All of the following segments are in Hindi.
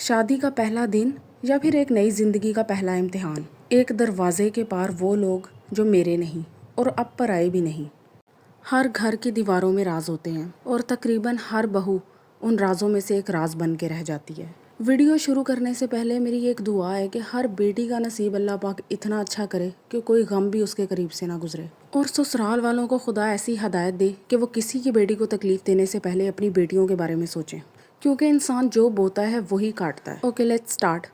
शादी का पहला दिन या फिर एक नई ज़िंदगी का पहला इम्तिहान। एक दरवाजे के पार वो लोग जो मेरे नहीं और अब पराए भी नहीं। हर घर की दीवारों में राज होते हैं और तकरीबन हर बहू उन राजों में से एक राज बन के रह जाती है। वीडियो शुरू करने से पहले मेरी एक दुआ है कि हर बेटी का नसीब अल्लाह पाक इतना अच्छा करे कि कोई गम भी उसके करीब से ना गुजरे, और ससुराल वालों को खुदा ऐसी हदायत दे कि वो किसी की बेटी को तकलीफ देने से पहले अपनी बेटियों के बारे में सोचें, क्योंकि इंसान जो बोता है वही काटता है। Okay, let's start.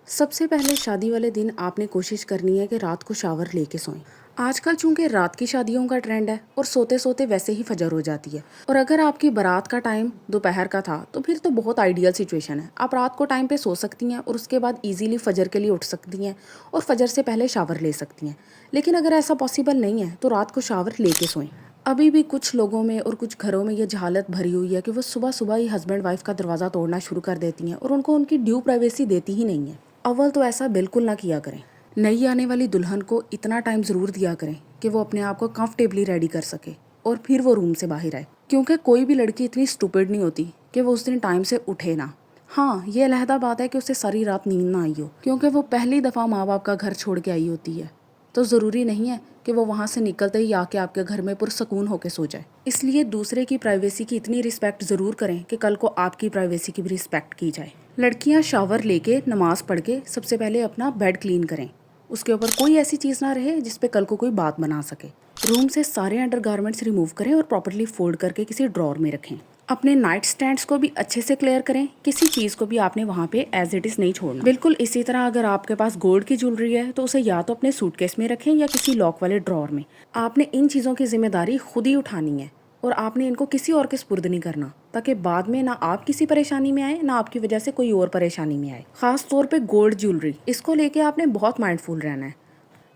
सबसे पहले शादी वाले दिन आपने कोशिश करनी है कि रात को शावर लेके सोएं। आजकल चूंकि रात की शादियों का ट्रेंड है और सोते सोते वैसे ही फजर हो जाती है, और अगर आपकी बारात का टाइम दोपहर का था तो फिर तो बहुत आइडियल सिचुएशन है। आप रात को टाइम पे सो सकती हैं और उसके बाद इजीली फजर के लिए उठ सकती हैं और फजर से पहले शावर ले सकती हैं। लेकिन अगर ऐसा पॉसिबल नहीं है तो रात को शावर लेके सोएं। अभी भी कुछ लोगों में और कुछ घरों में ये जहालत भरी हुई है कि वो सुबह सुबह ही हस्बैंड वाइफ का दरवाज़ा तोड़ना शुरू कर देती हैं और उनको उनकी ड्यू प्राइवेसी देती ही नहीं है। अव्वल तो ऐसा बिल्कुल ना किया करें। नई आने वाली दुल्हन को इतना टाइम ज़रूर दिया करें कि वो अपने आप को कंफर्टेबली रेडी कर सके और फिर वो रूम से बाहर आए, क्योंकि कोई भी लड़की इतनी स्टूपिड नहीं होती कि वो उस दिन टाइम से उठे ना। हाँ, ये अलहदा बात है कि उसे सारी रात नींद ना आई हो, क्योंकि वो पहली दफ़ा माँ बाप का घर छोड़ के आई होती है। तो ज़रूरी नहीं है कि वो वहाँ से निकलते ही आके आपके घर में पुरसकून होकर सो जाए। इसलिए दूसरे की प्राइवेसी की इतनी रिस्पेक्ट ज़रूर करें कि कल को आपकी प्राइवेसी की भी रिस्पेक्ट की जाए। लड़कियाँ शावर लेके नमाज पढ़ के सबसे पहले अपना बेड क्लीन करें। उसके ऊपर कोई ऐसी चीज़ ना रहे जिस पे कल को कोई बात बना सके। रूम से सारे अंडरगारमेंट्स रिमूव करें और प्रॉपर्ली फोल्ड करके किसी ड्रॉर में रखें। अपने नाइट स्टैंड्स को भी अच्छे से क्लियर करें। किसी चीज़ को भी आपने वहाँ पे एज इट इज़ नहीं छोड़ना। बिल्कुल इसी तरह अगर आपके पास गोल्ड की ज्वेलरी है तो उसे या तो अपने सूटकेस में रखें या किसी लॉक वाले ड्रॉर में। आपने इन चीज़ों की जिम्मेदारी खुद ही उठानी है और आपने इनको किसी और के सुपुर्द नहीं करना, ताकि बाद में ना आप किसी परेशानी में आए ना आपकी वजह से कोई और परेशानी में आए। खास तौर पे गोल्ड ज्वेलरी, इसको लेके आपने बहुत माइंडफुल रहना है।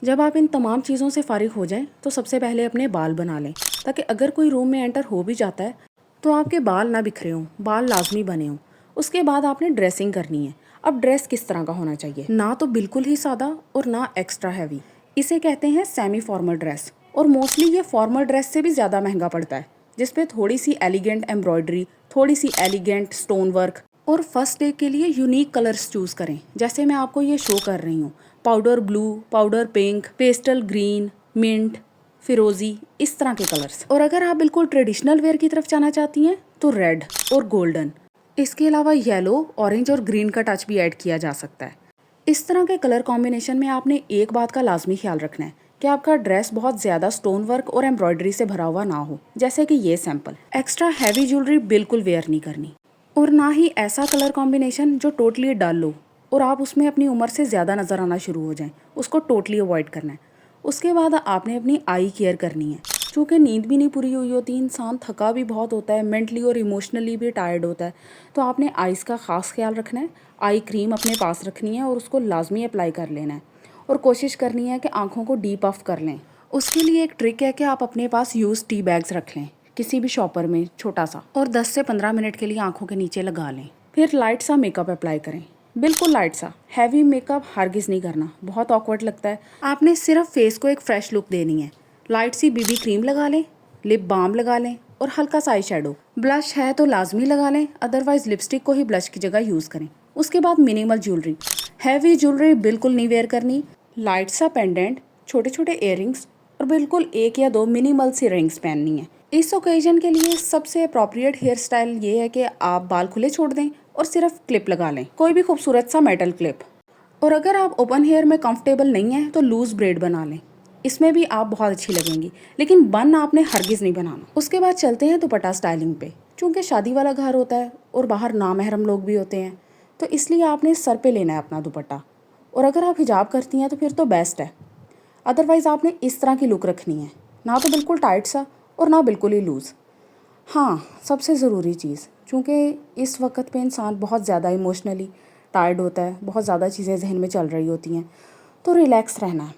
जब आप इन तमाम चीज़ों से फारिग हो जाएं तो सबसे पहले अपने बाल बना लें, ताकि अगर कोई रूम में एंटर हो भी जाता है तो आपके बाल ना बिखरे हों, बाल लाजमी बने हों। उसके बाद आपने ड्रेसिंग करनी है। अब ड्रेस किस तरह का होना चाहिए? ना तो बिल्कुल ही सादा और ना एक्स्ट्रा हैवी। इसे कहते हैं सेमी फॉर्मल ड्रेस, और मोस्टली ये फॉर्मल ड्रेस से भी ज़्यादा महंगा पड़ता है, जिसपे थोड़ी सी एलिगेंट एम्ब्रॉयडरी, थोड़ी सी एलिगेंट स्टोन वर्क, और फर्स्ट डे के लिए यूनिक कलर्स चूज़ करें। जैसे मैं आपको ये शो कर रही हूँ, powder blue, powder pink, pastel green, mint, फिरोजी, इस तरह के कलर्स। और अगर आप बिल्कुल ट्रेडिशनल वेयर की तरफ जाना चाहती हैं तो रेड और गोल्डन। इसके अलावा येलो, ऑरेंज और ग्रीन का टच भी ऐड किया जा सकता है। इस तरह के कलर कॉम्बिनेशन में आपने एक बात का लाजमी ख्याल रखना है कि आपका ड्रेस बहुत ज़्यादा स्टोन वर्क और एम्ब्रॉयडरी से भरा हुआ ना हो, जैसे कि ये सैंपल। एक्स्ट्रा हैवी ज्वेलरी बिल्कुल वेयर नहीं करनी, और ना ही ऐसा कलर कॉम्बिनेशन जो टोटली डल हो और आप उसमें अपनी उम्र से ज़्यादा नज़र आना शुरू हो जाएं, उसको टोटली अवॉइड करना है। उसके बाद आपने अपनी आई केयर करनी है। चूँकि नींद भी नहीं पूरी हुई होती, इंसान थका भी बहुत होता है, मेंटली और इमोशनली भी टायर्ड होता है, तो आपने आइज़ का ख़ास ख्याल रखना है। आई क्रीम अपने पास रखनी है और उसको लाजमी अप्लाई कर लेना है, और कोशिश करनी है कि आँखों को डीप ऑफ कर लें। उसके लिए एक ट्रिक है कि आप अपने पास यूज़ टी बैग्स रख लें, किसी भी शॉपर में छोटा सा, और 10 से 15 मिनट के लिए आँखों के नीचे लगा लें। फिर लाइट सा मेकअप अप्लाई करें, बिल्कुल लाइट सा। हैवी मेकअप हरगिज़ नहीं करना, बहुत ऑकवर्ड लगता है। आपने सिर्फ फेस को एक फ्रेश लुक देनी है। लाइट सी बीबी क्रीम लगा लें, लिप बाम लगा लें और हल्का सा आई शेडो। ब्लश है तो लाजमी लगा लें, अदरवाइज लिपस्टिक को ही ब्लश की जगह यूज़ करें। उसके बाद मिनिमल ज्वेलरी, हैवी ज्वेलरी बिल्कुल नहीं वेयर करनी। लाइट सा पेंडेंट, छोटे छोटे इयररिंग्स और बिल्कुल एक या दो मिनिमल सी रिंग्स पहननी है। इस ओकेजन के लिए सबसे अप्रोप्रिएट हेयर स्टाइल ये है कि आप बाल खुले छोड़ दें और सिर्फ क्लिप लगा लें, कोई भी खूबसूरत सा मेटल क्लिप। और अगर आप ओपन हेयर में कंफर्टेबल नहीं हैं तो लूज़ ब्रेड बना लें, इसमें भी आप बहुत अच्छी लगेंगी, लेकिन बन आपने हरगिज़ नहीं बनाना। उसके बाद चलते हैं दुपट्टा स्टाइलिंग पे। चूँकि शादी वाला घर होता है और बाहर नामहरम लोग भी होते हैं, तो इसलिए आपने सर पे लेना है अपना दुपट्टा, और अगर आप हिजाब करती हैं तो फिर तो बेस्ट है। अदरवाइज़ आपने इस तरह की लुक रखनी है, ना तो बिल्कुल टाइट सा और ना बिल्कुल ही लूज़। हाँ, सबसे ज़रूरी चीज़, चूँकि इस वक्त पे इंसान बहुत ज़्यादा इमोशनली टायर्ड होता है, बहुत ज़्यादा चीज़ें जहन में चल रही होती हैं, तो रिलैक्स रहना है।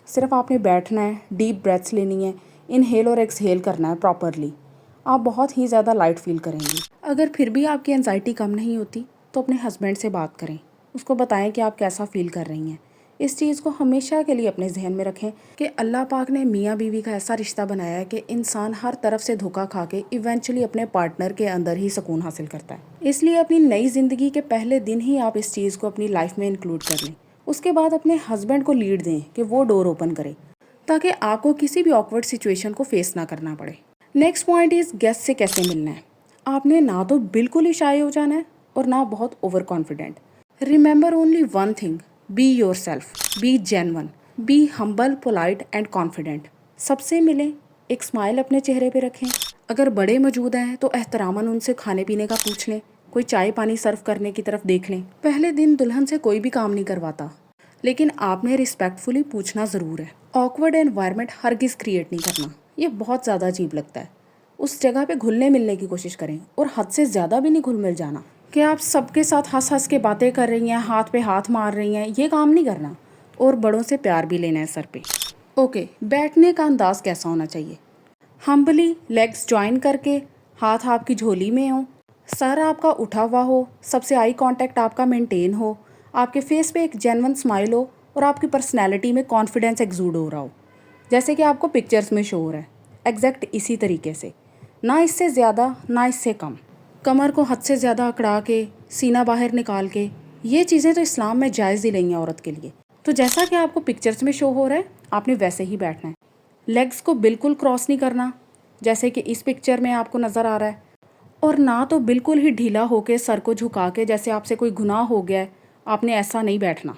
सिर्फ आपने बैठना है, डीप ब्रेथ्स लेनी है, इनहेल और एक्सहेल करना है प्रॉपरली। आप बहुत ही ज़्यादा लाइट फील करेंगी। अगर फिर भी आपकी एंजाइटी कम नहीं होती तो अपने हस्बैंड से बात करें, उसको बताएं कि आप कैसा फ़ील कर रही हैं। इस चीज़ को हमेशा के लिए अपने जहन में रखें कि अल्लाह पाक ने मियाँ बीवी का ऐसा रिश्ता बनाया है कि इंसान हर तरफ से धोखा खा के इवेंचुअली अपने पार्टनर के अंदर ही सुकून हासिल करता है। इसलिए अपनी नई ज़िंदगी के पहले दिन ही आप इस चीज़ को अपनी लाइफ में इंक्लूड कर लें। उसके बाद अपने हस्बैंड को लीड दें कि वो डोर ओपन करे, ताकि आपको किसी भी ऑकवर्ड सिचुएशन को फेस ना करना पड़े। नेक्स्ट पॉइंट इज़ गेस्ट से कैसे मिलना है। आपने ना तो बिल्कुल ही शाय हो जाना है और ना बहुत over confident. Remember only one thing, be your self, B genuine, be humble, polite and confident. सबसे मिलें, एक स्माइल अपने चेहरे पे रखें। अगर बड़े मौजूद हैं तो एहतरामन उनसे खाने पीने का पूछ लें, कोई चाय पानी सर्व करने की तरफ देख लें। पहले दिन दुल्हन से कोई भी काम नहीं करवाता, लेकिन आपने रिस्पेक्टफुली पूछना ज़रूर है। ऑकवर्ड एनवायरनमेंट हरगिज़ क्रिएट नहीं करना, ये बहुत ज़्यादा अजीब लगता है। उस जगह पे घुलने मिलने की कोशिश करें और हद से ज़्यादा भी नहीं घुल मिल जाना कि आप सबके साथ हंस हंस के बातें कर रही हैं, हाथ पे हाथ मार रही हैं। ये काम नहीं करना। और बड़ों से प्यार भी लेना है सर पे। ओके, बैठने का अंदाज़ कैसा होना चाहिए? हम्बली लेग्स ज्वाइन करके, हाथ आपकी झोली में हो, सर आपका उठा हुआ हो, सबसे आई कांटेक्ट आपका मेंटेन हो, आपके फेस पे एक जेन्युइन स्माइल हो और आपकी पर्सनैलिटी में कॉन्फिडेंस एक्सूड हो रहा हो, जैसे कि आपको पिक्चर्स में शो हो रहा है। एग्जैक्ट इसी तरीके से, ना इससे ज़्यादा ना इससे कम। कमर को हद से ज़्यादा अकड़ा के, सीना बाहर निकाल के, ये चीज़ें तो इस्लाम में जायज़ ही नहीं है औरत के लिए। तो जैसा कि आपको पिक्चर्स में शो हो रहा है, आपने वैसे ही बैठना है। लेग्स को बिल्कुल क्रॉस नहीं करना, जैसे कि इस पिक्चर में आपको नज़र आ रहा है, और ना तो बिल्कुल ही ढीला होके सर को झुका के जैसे आपसे कोई गुनाह हो गया है, आपने ऐसा नहीं बैठना।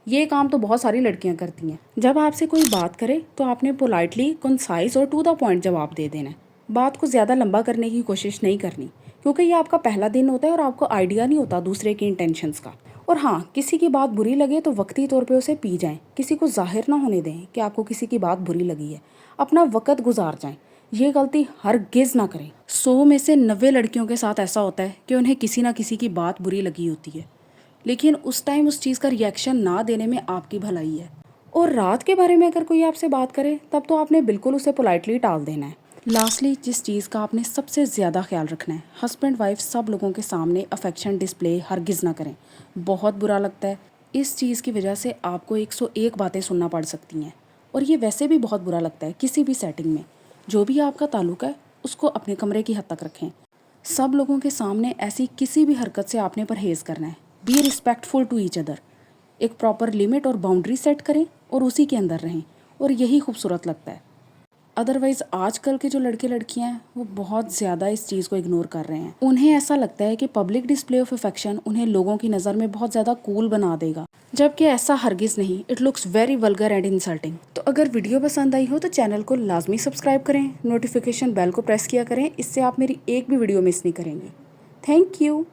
ये काम तो बहुत सारी लड़कियां करती हैं। जब आपसे कोई बात करे तो आपने पोलाइटली, कंसाइज और टू द पॉइंट जवाब दे देना है। बात को ज़्यादा लंबा करने की कोशिश नहीं करनी, क्योंकि ये आपका पहला दिन होता है और आपको आइडिया नहीं होता दूसरे की इंटेंशंस का। और हाँ, किसी की बात बुरी लगे तो वक्ती तौर पे उसे पी जाएं। किसी को जाहिर ना होने दें कि आपको किसी की बात बुरी लगी है। अपना वक़्त गुजार जाएं। ये गलती हरगिज़ ना करें। 100 में से 90 लड़कियों के साथ ऐसा होता है कि उन्हें किसी ना किसी की बात बुरी लगी होती है, लेकिन उस टाइम उस चीज़ का रिएक्शन ना देने में आपकी भलाई है। और रात के बारे में अगर कोई आपसे बात करे तब तो आपने बिल्कुल उसे पोलाइटली टाल देना है। लास्टली, जिस चीज़ का आपने सबसे ज़्यादा ख्याल रखना है, हस्बैंड वाइफ सब लोगों के सामने अफेक्शन डिस्प्ले हरगिज़ ना करें। बहुत बुरा लगता है। इस चीज़ की वजह से आपको 101 बातें सुनना पड़ सकती हैं, और ये वैसे भी बहुत बुरा लगता है किसी भी सेटिंग में। जो भी आपका ताल्लुक है उसको अपने कमरे की हद तक रखें। सब लोगों के सामने ऐसी किसी भी हरकत से आपने परहेज़ करना है। Be respectful to each other. एक प्रॉपर लिमिट और बाउंड्री सेट करें और उसी के अंदर रहें, और यही खूबसूरत लगता है। अदरवाइज़ आजकल के जो लड़के लड़कियां हैं वो बहुत ज़्यादा इस चीज़ को इग्नोर कर रहे हैं। उन्हें ऐसा लगता है कि पब्लिक डिस्प्ले ऑफ अफेक्शन उन्हें लोगों की नज़र में बहुत ज़्यादा कूल बना देगा, जबकि ऐसा हरगिज़ नहीं। It looks very vulgar and insulting. तो अगर वीडियो पसंद आई हो तो चैनल को लाजमी सब्सक्राइब करें, नोटिफिकेशन बेल को प्रेस किया करें। इससे आप मेरी एक भी वीडियो मिस नहीं करेंगे। Thank you.